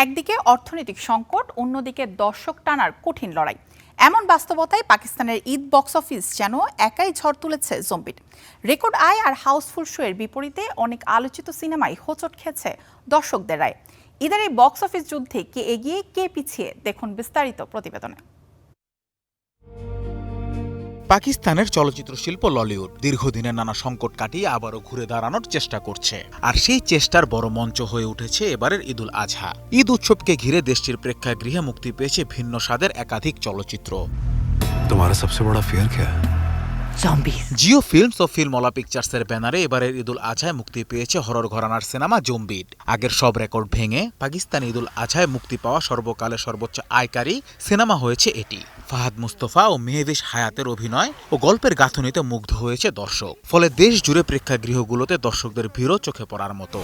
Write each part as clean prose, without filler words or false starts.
একদিকে অর্থনৈতিক সংকট, অন্যদিকে দর্শক টানার কঠিন লড়াই। এমন বাস্তবতায় পাকিস্তানের ঈদ বক্স অফিস যেন একাই ঝড় তুলেছে জম্বির। রেকর্ড আয় আর হাউসফুল শো এর বিপরীতে অনেক আলোচিত সিনেমায় হোঁচট খেয়েছে দর্শকদের রায়। ঈদের এই বক্স অফিস যুদ্ধে কে এগিয়ে কে পিছিয়ে, দেখুন বিস্তারিত প্রতিবেদনে। পাকিস্তানের চলচ্চিত্র শিল্প ললিউড দীর্ঘদিনের নানা সংকট কাটিয়ে আবারও ঘুরে দাঁড়ানোর চেষ্টা করছে, আর সেই চেষ্টার বড় মঞ্চ হয়ে উঠেছে এবারের ঈদুল আজহা। ঈদ উৎসবকে ঘিরে দেশটির প্রেক্ষাগৃহে মুক্তি পেয়েছে ভিন্ন স্বাদের একাধিক চলচ্চিত্র। তোমারা সবচেয়ে বড় ফিয়ার কি? জিও ফিল্মস ও ফিল্মওয়ালা পিকচার্সের ব্যানারে এবারের ঈদুল আজহায় মুক্তি পেয়েছে হরর ঘরানার সিনেমা জম্বির। আগের সব রেকর্ড ভেঙে পাকিস্তান ঈদুল আজহায় মুক্তি পাওয়া সর্বকালের সর্বোচ্চ আয়কারী সিনেমা হয়েছে এটি। ফাহাদ মুস্তফা ও মেহবিশ হায়াতের অভিনয় ও গল্পের গাঁথুনিতে মুগ্ধ হয়েছে দর্শক, ফলে দেশ জুড়ে প্রেক্ষাগৃহগুলোতে দর্শকদের ভিড়ও চোখে পড়ার মতো।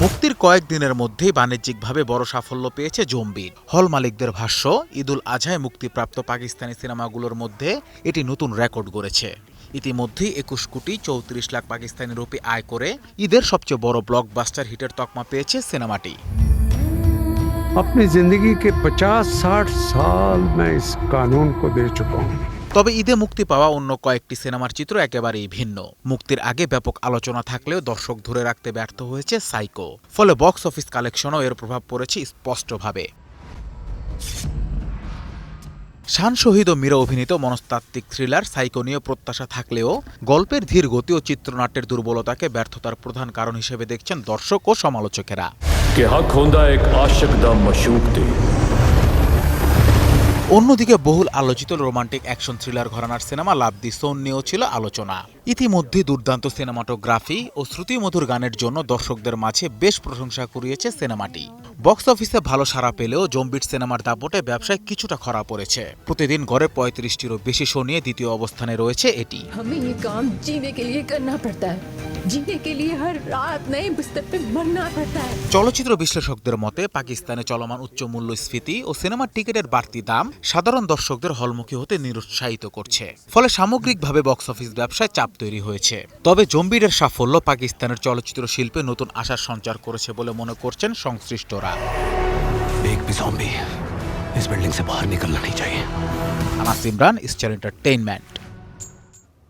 মুক্তির কয়েকদিনের মধ্যেই বাণিজ্যিকভাবে বড় সাফল্য পেয়েছে জম্বির। হল মালিকদের ভাষ্য, ঈদুল আজহায় মুক্তিপ্রাপ্ত পাকিস্তানি সিনেমাগুলোর মধ্যে এটি নতুন রেকর্ড গড়েছে। ইতিমধ্যেই 21 কোটি 34 লাখ পাকিস্তানি রুপি আয় করে ঈদের সবচেয়ে বড় ব্লকবাস্টার হিটের তকমা পেয়েছে সিনেমাটি। अपनी जिंदगी के 50-60 साल मैं इस कानून को दे चुका हूँ। তবে ঈদে মুক্তি পাওয়া অন্য কয়েকটি সিনেমার চিত্র একেবারেই ভিন্ন। মুক্তির আগে ব্যাপক আলোচনা থাকলেও দর্শক ধরে রাখতে ব্যর্থ হয়েছে সাইকো, ফলে বক্স অফিস কালেকশনও এর প্রভাব পড়েছে স্পষ্টভাবে। শান শহীদ ও মীরা অভিনীত মনস্তাত্ত্বিক থ্রিলার সাইকো নিয়ে প্রত্যাশা থাকলেও গল্পের ধীর গতি ও চিত্রনাট্যের দুর্বলতাকে ব্যর্থতার প্রধান কারণ হিসেবে দেখছেন দর্শক ও সমালোচকেরা। অন্যদিকে বহুল আলোচিত রোমান্টিক অ্যাকশন থ্রিলার ঘরানার সিনেমা লাভ দি সোন নিয়েও ছিল আলোচনা। ইতিমধ্যে দুর্দান্ত সিনেমাটোগ্রাফি ও শ্রুতিমধুর গানের জন্য দর্শকদের মাঝে বেশ প্রশংসা কুড়িয়েছে সিনেমাটি। বক্স অফিসে ভালো সাড়া পেলেও জম্বির সিনেমার দাপটে ব্যবসায় কিছুটা খরা পড়েছে। প্রতিদিন গড়ে 35টিরও বেশি শো নিয়ে দ্বিতীয় অবস্থানে রয়েছে এটি। চলচ্চিত্র বিশ্লেষকদের মতে পাকিস্তানে চলমান উচ্চ মূল্যস্ফীতি ও সিনেমার টিকিটের বাড়তি দাম সাধারণ দর্শকদের হলমুখী হতে নিরুৎসাহিত করছে, ফলে সামগ্রিকভাবে বক্স অফিস ব্যবসায় চাপ তৈরি হয়েছে। তবে জম্বিরের সাফল্য পাকিস্তানের চলচ্চিত্র শিল্পে নতুন আশার সঞ্চার করেছে বলে মনে করছেন সংশ্লিষ্টরা। Anas Imran, star entertainment.